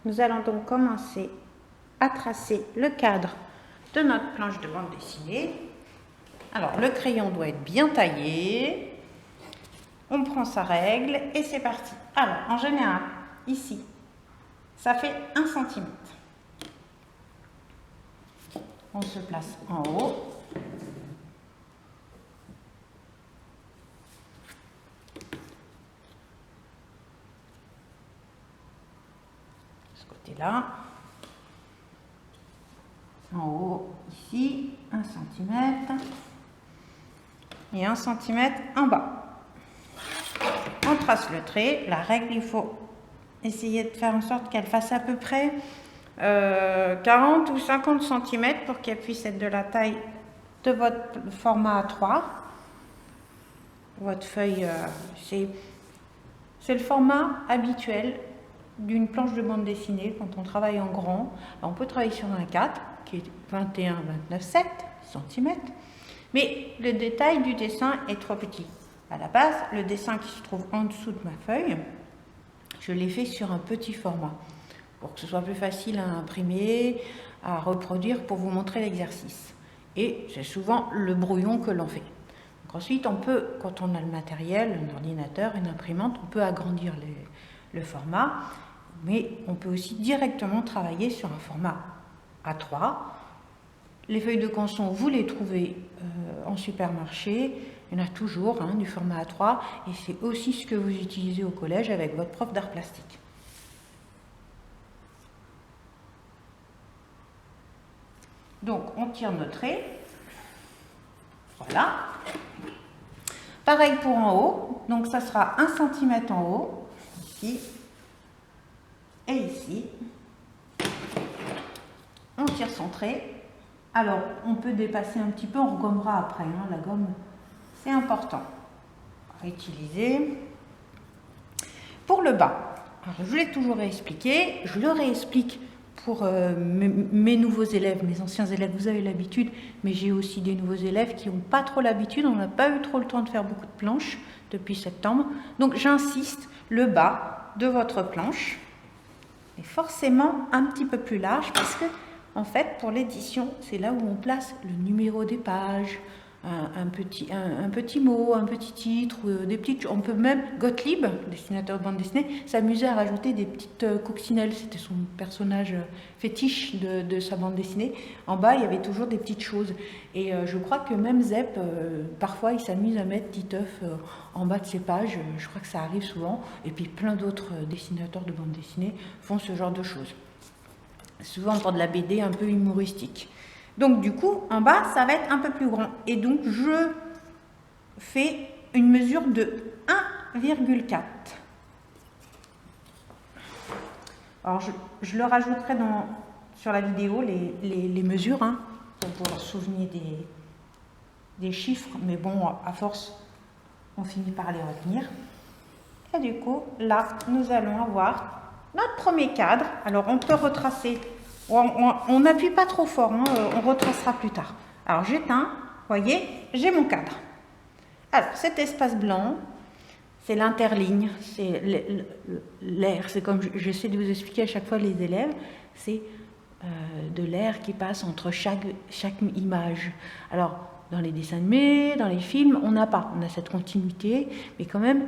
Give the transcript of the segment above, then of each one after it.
Nous allons donc commencer à tracer le cadre de notre planche de bande dessinée. Alors, le crayon doit être bien taillé. On prend sa règle et c'est parti. Alors, en général, ici, ça fait 1 cm. On se place en haut. Ce côté-là. En haut, ici, 1 cm. Et 1 cm en bas. On trace le trait. La règle, il faut essayer de faire en sorte qu'elle fasse à peu près 40 ou 50 cm pour qu'elle puisse être de la taille de votre format A3. Votre feuille, c'est le format habituel d'une planche de bande dessinée quand on travaille en grand. Alors, on peut travailler sur un 4 qui est 21-29,7 cm, mais le détail du dessin est trop petit. À la base, le dessin qui se trouve en dessous de ma feuille, je l'ai fait sur un petit format pour que ce soit plus facile à imprimer, à reproduire pour vous montrer l'exercice. Et c'est souvent le brouillon que l'on fait. Donc ensuite, on peut, quand on a le matériel, un ordinateur, une imprimante, on peut agrandir le format, mais on peut aussi directement travailler sur un format A3. Les feuilles de canson, vous les trouvez en supermarché. Il y en a toujours du format A3 et c'est aussi ce que vous utilisez au collège avec votre prof d'art plastique. Donc, on tire nos traits. Voilà. Pareil pour en haut. Donc, ça sera 1 cm en haut, ici et ici. On tire son trait. Alors, on peut dépasser un petit peu, on regommera après. La gomme, c'est important à utiliser. Pour le bas, alors, je vous l'ai toujours réexpliqué. Je le réexplique pour mes nouveaux élèves, mes anciens élèves, vous avez l'habitude, mais j'ai aussi des nouveaux élèves qui n'ont pas trop l'habitude, on n'a pas eu trop le temps de faire beaucoup de planches depuis septembre. Donc j'insiste, le bas de votre planche est forcément un petit peu plus large parce que, en fait, pour l'édition, c'est là où on place le numéro des pages, un petit mot, un petit titre, des petites. On peut même, Gottlieb, dessinateur de bande dessinée, s'amusait à rajouter des petites coccinelles. C'était son personnage fétiche de sa bande dessinée. En bas, il y avait toujours des petites choses. Et je crois que même Zep, parfois, il s'amuse à mettre Titeuf en bas de ses pages. Je crois que ça arrive souvent. Et puis plein d'autres dessinateurs de bande dessinée font ce genre de choses. Souvent pour de la BD un peu humoristique. Donc du coup, en bas, ça va être un peu plus grand. Et donc, je fais une mesure de 1,4. Alors, je le rajouterai sur la vidéo, les mesures, pour pouvoir se souvenir des chiffres. Mais bon, à force, on finit par les retenir. Et du coup, là, nous allons avoir notre premier cadre. Alors, on peut retracer. On n'appuie pas trop fort, on retracera plus tard. Alors j'éteins, voyez, j'ai mon cadre. Alors cet espace blanc, c'est l'interligne, c'est l'air, c'est comme j'essaie de vous expliquer à chaque fois les élèves, c'est de l'air qui passe entre chaque image. Alors dans les dessins animés, dans les films, on n'a pas, on a cette continuité, mais quand même,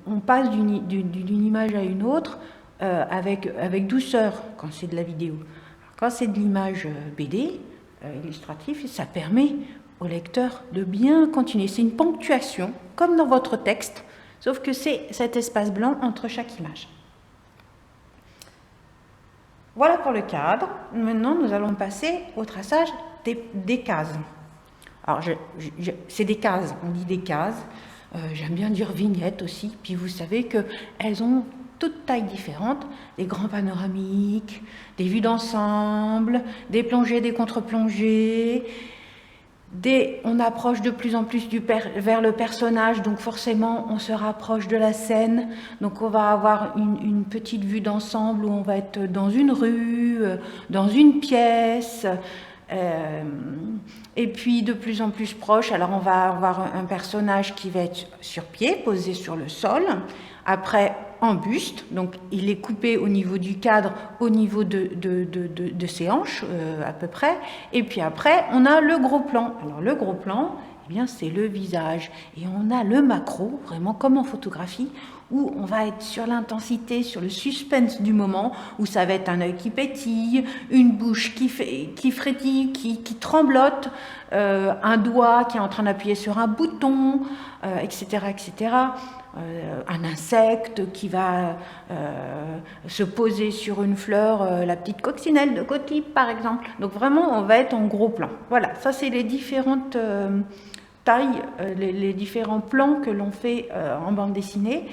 on passe d'une image à une autre, avec douceur quand c'est de la vidéo. Quand c'est de l'image BD, illustrative, ça permet au lecteur de bien continuer. C'est une ponctuation, comme dans votre texte, sauf que c'est cet espace blanc entre chaque image. Voilà pour le cadre. Maintenant, nous allons passer au traçage des cases. Alors, c'est des cases, on dit des cases. J'aime bien dire vignettes aussi. Puis vous savez qu'elles ont toutes tailles différentes, des grands panoramiques, des vues d'ensemble, des plongées, des contre-plongées. On approche de plus en plus vers le personnage, donc forcément on se rapproche de la scène. Donc on va avoir une petite vue d'ensemble où on va être dans une rue, dans une pièce. Et puis de plus en plus proche, alors on va avoir un personnage qui va être sur pied, posé sur le sol. Après, en buste, donc il est coupé au niveau du cadre, au niveau de ses hanches à peu près, et puis après on a le gros plan. Alors le gros plan, eh bien c'est le visage, et on a le macro, vraiment comme en photographie, où on va être sur l'intensité, sur le suspense du moment, où ça va être un œil qui pétille, une bouche qui frétille, qui tremblote, un doigt qui est en train d'appuyer sur un bouton, etc., etc., un insecte qui va se poser sur une fleur, la petite coccinelle de coquille par exemple. Donc vraiment on va être en gros plan. Voilà, ça c'est les différentes tailles, les différents plans que l'on fait en bande dessinée.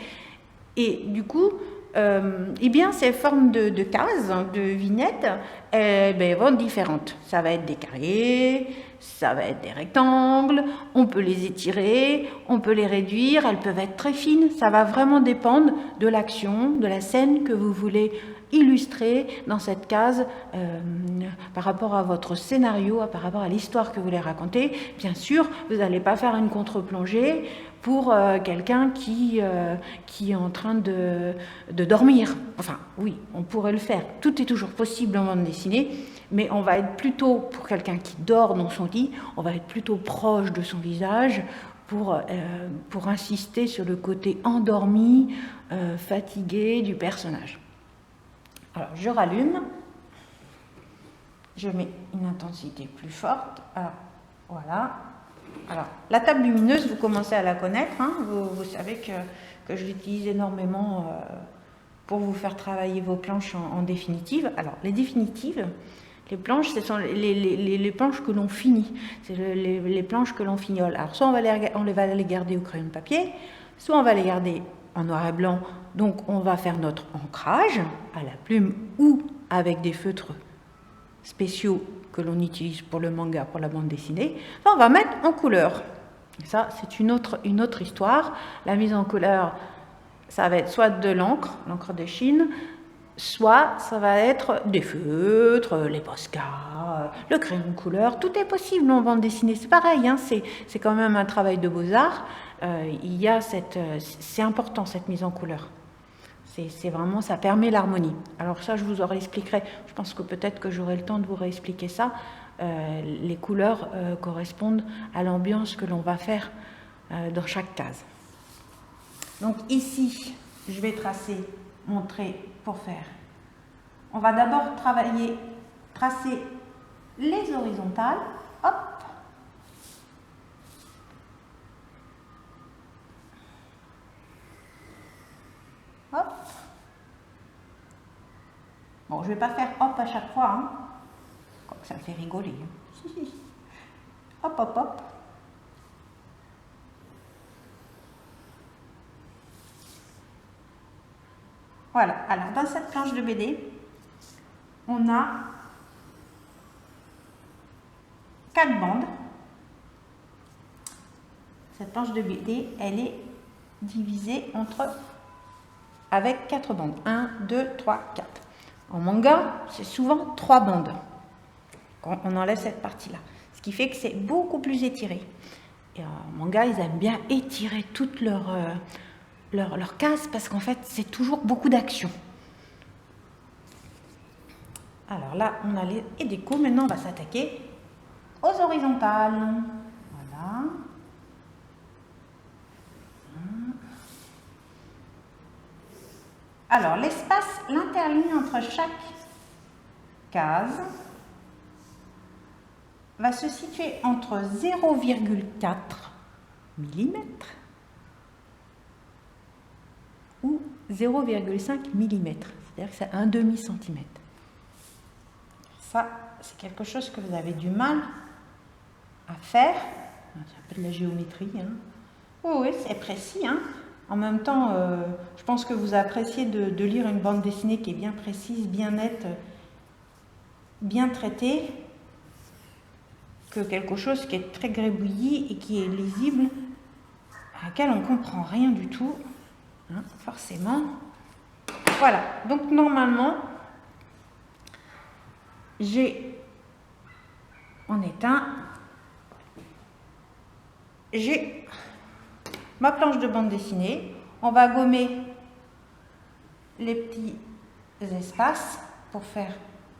Et du coup, eh bien, ces formes de cases, de vignettes, vont être différentes. Ça va être des carrés, ça va être des rectangles, on peut les étirer, on peut les réduire, elles peuvent être très fines. Ça va vraiment dépendre de l'action, de la scène que vous voulez illustrer dans cette case par rapport à votre scénario, par rapport à l'histoire que vous voulez raconter. Bien sûr, vous n'allez pas faire une contre-plongée pour quelqu'un qui est en train de dormir. Enfin, oui, on pourrait le faire. Tout est toujours possible en bande dessinée, mais on va être plutôt, pour quelqu'un qui dort dans son lit, on va être plutôt proche de son visage pour insister sur le côté endormi, fatigué du personnage. Alors, je rallume. Je mets une intensité plus forte. Alors, voilà. Alors, la table lumineuse, vous commencez à la connaître, hein, vous savez que je l'utilise énormément pour vous faire travailler vos planches en définitive. Alors, les définitives, les planches, ce sont les planches que l'on finit, c'est les planches que l'on fignole. Alors, soit on va les garder au crayon de papier, soit on va les garder en noir et blanc, donc on va faire notre ancrage à la plume ou avec des feutres spéciaux que l'on utilise pour le manga, pour la bande dessinée, on va mettre en couleur. Ça, c'est une autre histoire. La mise en couleur, ça va être soit de l'encre de Chine, soit ça va être des feutres, les Posca, le crayon de couleur. Tout est possible en bande dessinée. C'est pareil, hein, c'est quand même un travail de beaux-arts. C'est important cette mise en couleur. C'est vraiment, ça permet l'harmonie. Alors ça, je vous en réexpliquerai. Je pense que peut-être que j'aurai le temps de vous réexpliquer ça. Les couleurs correspondent à l'ambiance que l'on va faire dans chaque case. Donc ici, je vais tracer mon trait pour faire. On va d'abord tracer les horizontales. Hop. Hop. Bon, je ne vais pas faire hop à chaque fois, hein. Comme ça me fait rigoler. Hein. Hop, hop, hop. Voilà, alors dans cette planche de BD, on a 4 bandes. Cette planche de BD, elle est divisée avec 4 bandes. 1, 2, 3, 4. En manga, c'est souvent 3 bandes. Quand on enlève cette partie-là. Ce qui fait que c'est beaucoup plus étiré. Et en manga, ils aiment bien étirer toutes leurs cases parce qu'en fait, c'est toujours beaucoup d'action. Alors là, on a les décos. Maintenant, on va s'attaquer aux horizontales. Voilà. Alors, l'espace, l'interligne entre chaque case va se situer entre 0,4 mm ou 0,5 mm. C'est-à-dire que c'est un demi-centimètre. Ça, c'est quelque chose que vous avez du mal à faire. C'est un peu de la géométrie. Hein. Oui, c'est précis. Hein. En même temps, je pense que vous appréciez de lire une bande dessinée qui est bien précise, bien nette, bien traitée, que quelque chose qui est très grébouillis et qui est lisible, à laquelle on ne comprend rien du tout, hein, forcément. Voilà, donc normalement, on éteint, j'ai ma planche de bande dessinée, on va gommer les petits espaces pour faire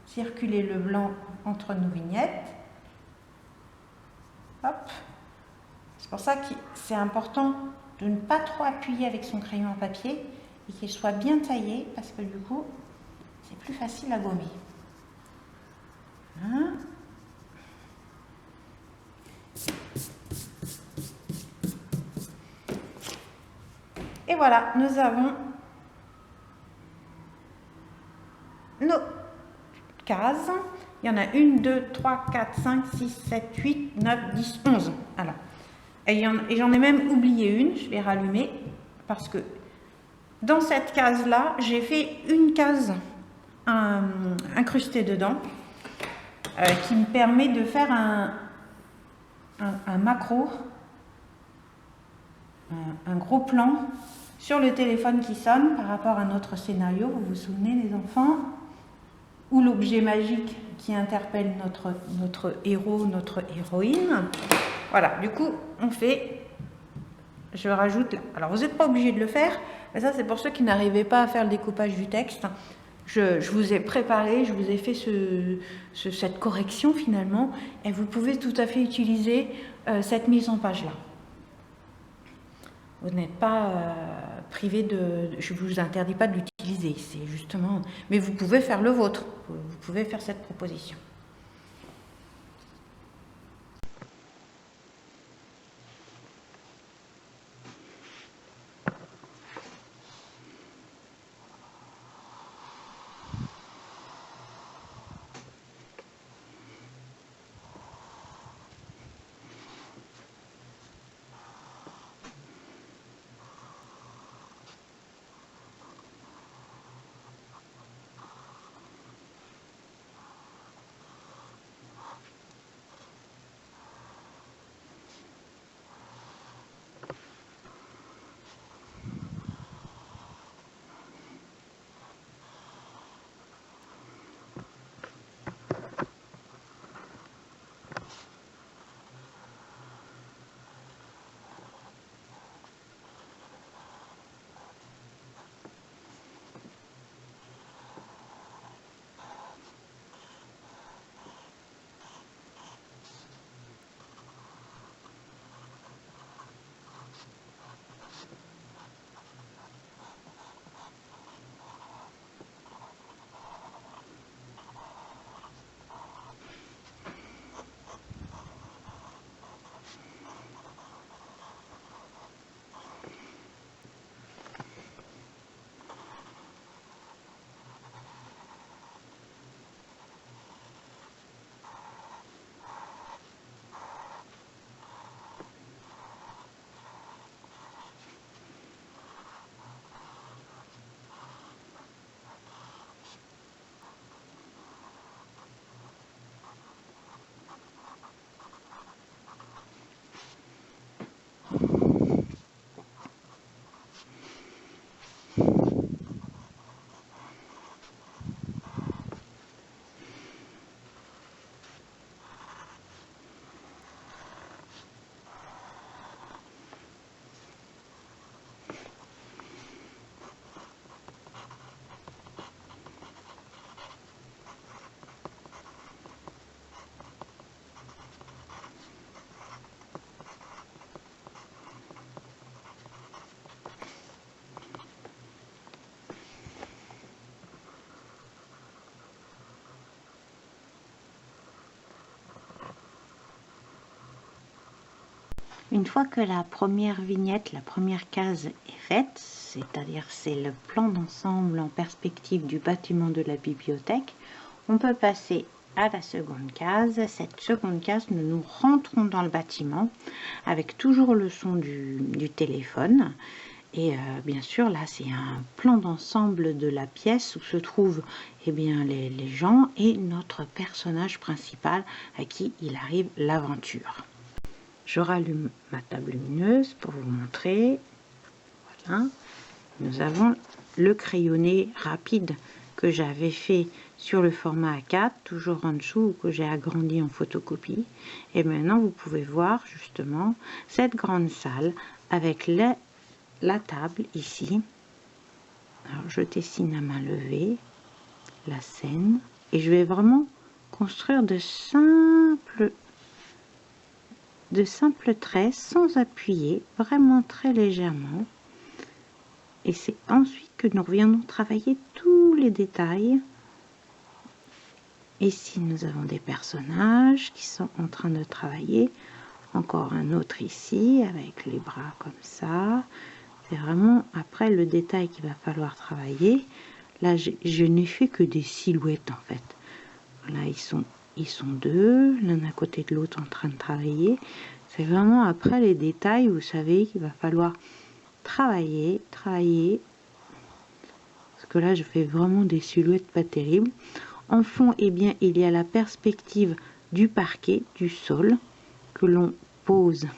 circuler le blanc entre nos vignettes. Hop. C'est pour ça que c'est important de ne pas trop appuyer avec son crayon à papier et qu'il soit bien taillé parce que du coup, c'est plus facile à gommer. Hein? Et voilà, nous avons nos cases. Il y en a 1, 2, 3, 4, 5, 6, 7, 8, 9, 10, 11. Alors, et j'en ai même oublié une, je vais rallumer, parce que dans cette case-là, j'ai fait une case incrustée dedans, qui me permet de faire un macro, un gros plan sur le téléphone qui sonne par rapport à notre scénario. Vous vous souvenez, les enfants? Ou l'objet magique qui interpelle notre héros, notre héroïne. Voilà, du coup, on fait, je rajoute là. Alors, vous n'êtes pas obligé de le faire, mais ça, c'est pour ceux qui n'arrivaient pas à faire le découpage du texte. Je vous ai préparé, je vous ai fait cette correction finalement, et vous pouvez tout à fait utiliser cette mise en page là. Vous n'êtes pas privé de... Je ne vous interdis pas de l'utiliser, c'est justement... Mais vous pouvez faire le vôtre, vous pouvez faire cette proposition. Une fois que la première vignette, la première case est faite, c'est-à-dire c'est le plan d'ensemble en perspective du bâtiment de la bibliothèque, on peut passer à la seconde case. Cette seconde case, nous rentrons dans le bâtiment avec toujours le son du téléphone. Et bien sûr, là, c'est un plan d'ensemble de la pièce où se trouvent les gens et notre personnage principal à qui il arrive l'aventure. Je rallume ma table lumineuse pour vous montrer. Voilà. Nous avons le crayonné rapide que j'avais fait sur le format A4, toujours en dessous, que j'ai agrandi en photocopie. Et maintenant, vous pouvez voir justement cette grande salle avec la table ici, Alors, je dessine à main levée la scène et je vais vraiment construire de simples traits sans appuyer, vraiment très légèrement. Et c'est ensuite que nous reviendrons travailler tous les détails. Ici, nous avons des personnages qui sont en train de travailler. Encore un autre ici, avec les bras comme ça. C'est vraiment après le détail qu'il va falloir travailler. Là, je n'ai fait que des silhouettes, en fait. Voilà, ils sont deux, l'un à côté de l'autre en train de travailler. C'est vraiment après les détails, vous savez, qu'il va falloir travailler. Parce que là, je fais vraiment des silhouettes pas terribles. En fond, eh bien, il y a la perspective du parquet, du sol, que l'on pose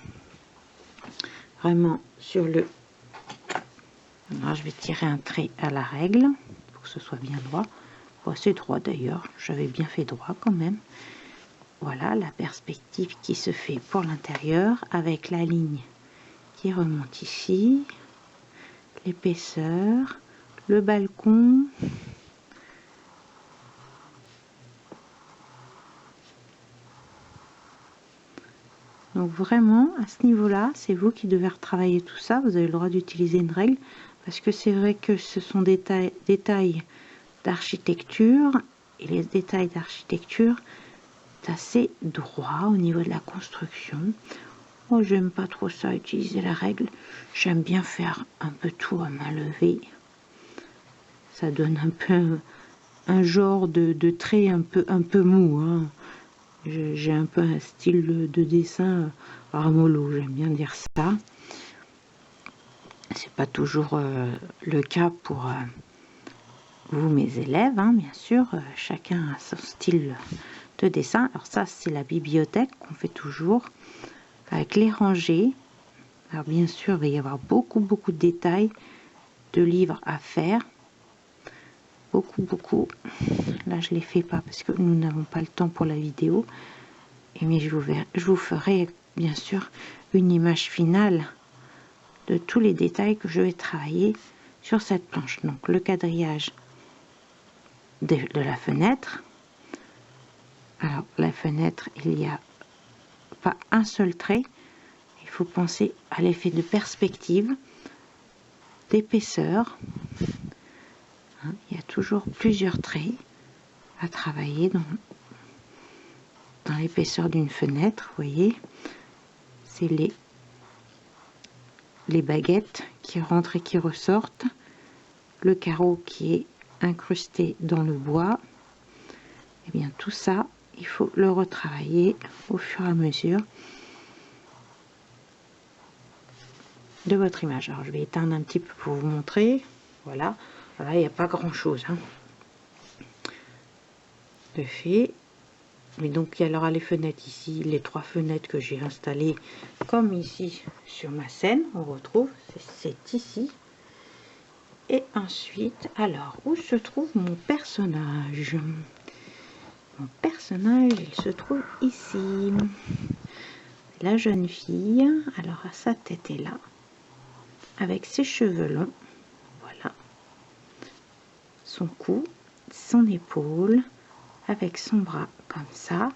vraiment sur le... Alors, je vais tirer un trait à la règle, pour que ce soit bien droit. Bon, c'est droit d'ailleurs, j'avais bien fait droit quand même. Voilà la perspective qui se fait pour l'intérieur, avec la ligne qui remonte ici, l'épaisseur, le balcon. Donc vraiment, à ce niveau-là, c'est vous qui devez retravailler tout ça. Vous avez le droit d'utiliser une règle, parce que c'est vrai que ce sont des détails d'architecture, et les détails d'architecture, c'est assez droit au niveau de la construction. Moi, j'aime pas trop ça, utiliser la règle. J'aime bien faire un peu tout à main levée. Ça donne un peu un genre de trait un peu mou, hein. J'ai un peu un style de dessin ramollo, j'aime bien dire ça. C'est pas toujours le cas pour vous, mes élèves, hein, bien sûr. Chacun a son style de dessin. Alors ça, c'est la bibliothèque qu'on fait toujours avec les rangées. Alors bien sûr, il va y avoir beaucoup de détails de livres à faire. Beaucoup. Là, je les fais pas parce que nous n'avons pas le temps pour la vidéo. Mais je vous ferai bien sûr une image finale de tous les détails que je vais travailler sur cette planche. Donc le quadrillage de la fenêtre. Alors la fenêtre, il n'y a pas un seul trait. Il faut penser à l'effet de perspective, d'épaisseur. Il y a toujours plusieurs traits à travailler dans l'épaisseur d'une fenêtre. Vous voyez, c'est les baguettes qui rentrent et qui ressortent, le carreau qui est incrusté dans le bois. Et bien tout ça, il faut le retravailler au fur et à mesure de votre image. Alors je vais éteindre un petit peu pour vous montrer. Voilà, il n'y a pas grand chose de fait. Mais donc il y aura les fenêtres ici, les 3 fenêtres que j'ai installées comme ici sur ma scène. On retrouve, c'est ici. Et ensuite, alors où se trouve mon personnage? Mon personnage, il se trouve ici. La jeune fille, alors sa tête est là, avec ses cheveux longs, voilà, son cou, son épaule, avec son bras comme ça,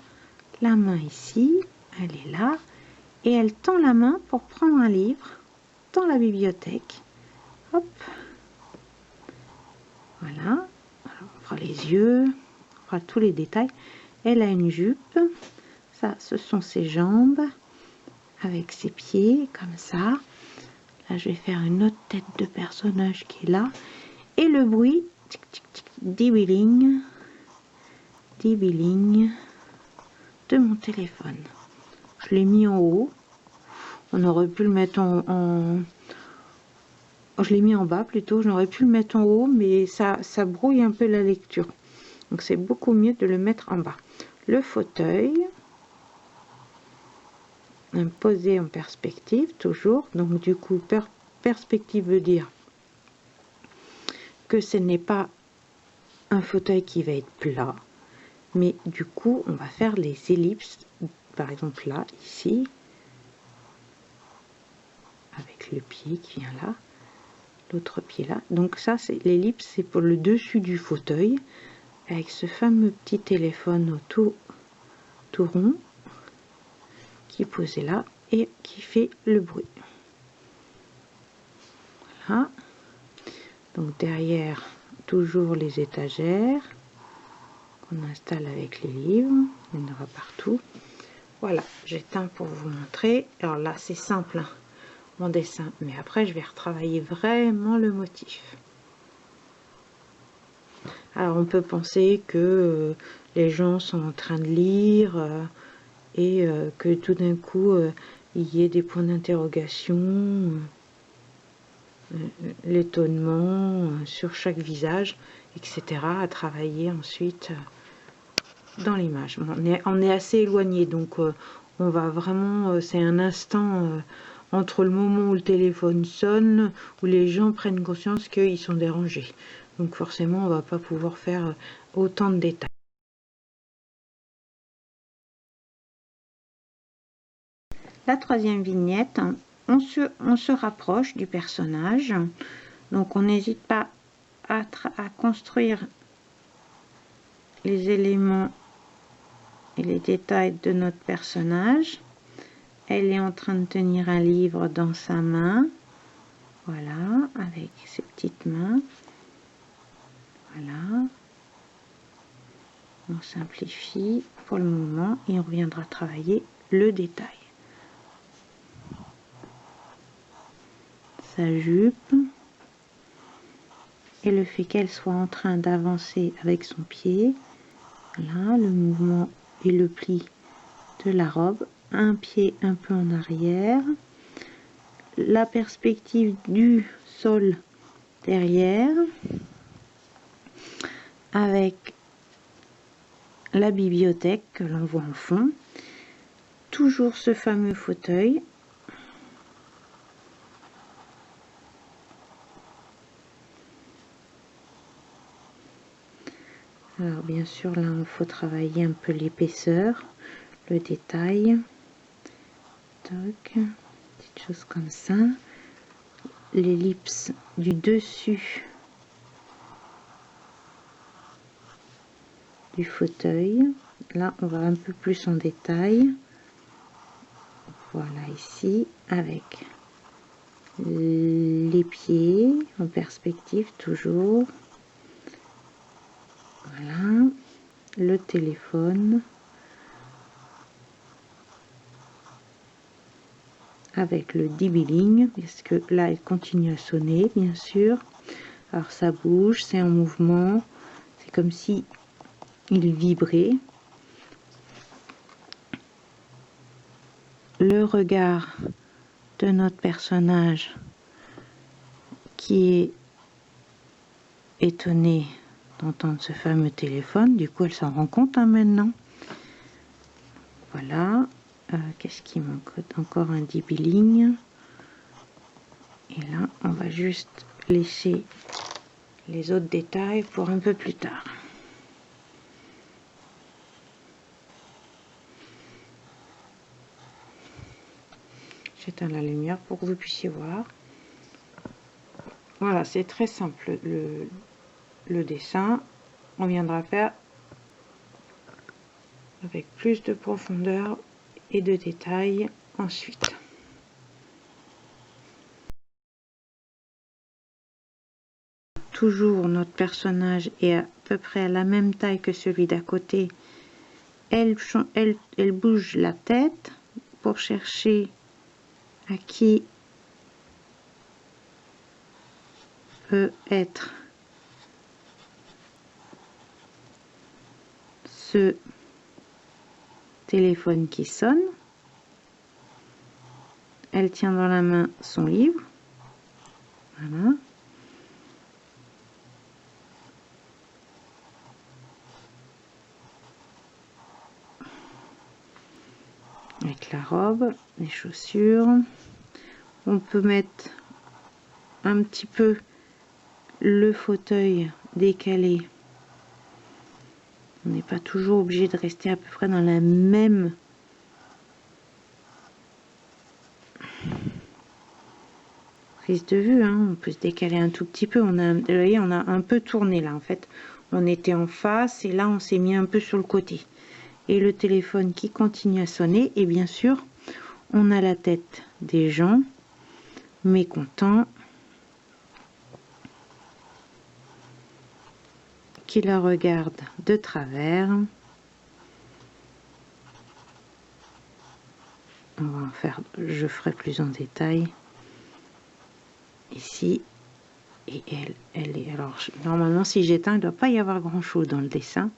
la main ici, elle est là, et elle tend la main pour prendre un livre dans la bibliothèque. Hop, voilà, alors on fera les yeux, on fera tous les détails. Elle a une jupe, ça ce sont ses jambes, avec ses pieds comme ça. Là je vais faire une autre tête de personnage qui est là, et le bruit d'e-billing de mon téléphone. Je l'ai mis en haut, on aurait pu le mettre je l'ai mis en bas plutôt, j'aurais pu le mettre en haut, mais ça brouille un peu la lecture, donc c'est beaucoup mieux de le mettre en bas. Le fauteuil posé en perspective toujours, donc du coup perspective veut dire que ce n'est pas un fauteuil qui va être plat, mais du coup on va faire les ellipses, par exemple là, ici, avec le pied qui vient là, l'autre pied là. Donc ça, c'est l'ellipse, c'est pour le dessus du fauteuil, avec ce fameux petit téléphone tout rond qui est posé là et qui fait le bruit. Voilà. Donc derrière, toujours les étagères qu'on installe avec les livres. Il y en aura partout. Voilà, j'éteins pour vous montrer. Alors là, c'est simple, hein, mon dessin, mais après je vais retravailler vraiment le motif. Alors on peut penser que les gens sont en train de lire et que tout d'un coup il y ait des points d'interrogation, l'étonnement sur chaque visage, etc. à travailler ensuite dans l'image. Bon, on est assez éloigné, donc on va vraiment, c'est un instant entre le moment où le téléphone sonne, où les gens prennent conscience qu'ils sont dérangés. Donc forcément, on va pas pouvoir faire autant de détails. La troisième vignette, on se rapproche du personnage. Donc on n'hésite pas à construire les éléments et les détails de notre personnage. Elle est en train de tenir un livre dans sa main. Voilà, avec ses petites mains. Voilà. On simplifie pour le moment et on reviendra travailler le détail. Sa jupe et le fait qu'elle soit en train d'avancer avec son pied. Voilà, le mouvement et le pli de la robe. Un pied un peu en arrière. La perspective du sol derrière. Avec la bibliothèque que l'on voit en fond. Toujours ce fameux fauteuil. Alors bien sûr là il faut travailler un peu l'épaisseur, le détail. Toc, petite chose comme ça. L'ellipse du dessus du fauteuil. Là on va un peu plus en détail. Voilà ici avec les pieds en perspective toujours. Voilà, le téléphone avec le dibiling, parce que là il continue à sonner bien sûr. Alors ça bouge, c'est en mouvement, c'est comme si il vibrait. Le regard de notre personnage qui est étonné d'entendre ce fameux téléphone, du coup elle s'en rend compte maintenant. Voilà, qu'est-ce qui manque? Encore un dibiling. Et là on va juste laisser les autres détails pour un peu plus tard. J'éteins la lumière pour que vous puissiez voir. Voilà, c'est très simple le dessin. On viendra faire avec plus de profondeur et de détails ensuite. Toujours notre personnage est à peu près à la même taille que celui d'à côté. Elle bouge la tête pour chercher à qui peut être ce téléphone qui sonne. Elle tient dans la main son livre. Voilà. Avec la robe, les chaussures. On peut mettre un petit peu le fauteuil décalé. On n'est pas toujours obligé de rester à peu près dans la même prise de vue, hein. On peut se décaler un tout petit peu. Vous voyez, on a un peu tourné là. En fait, on était en face et là, on s'est mis un peu sur le côté. Et le téléphone qui continue à sonner. Et bien sûr, on a la tête des gens mécontents qui la regardent de travers. On va en faire, je ferai plus en détail ici. Et elle est, alors normalement si j'éteins, il ne doit pas y avoir grand chose dans le dessin.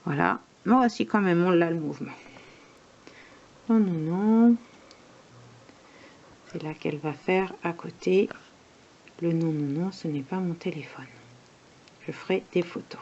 Voilà, mais voici quand même, on l'a le mouvement. Non, non, non, c'est là qu'elle va faire à côté le non, non, non, ce n'est pas mon téléphone. Je ferai des photos.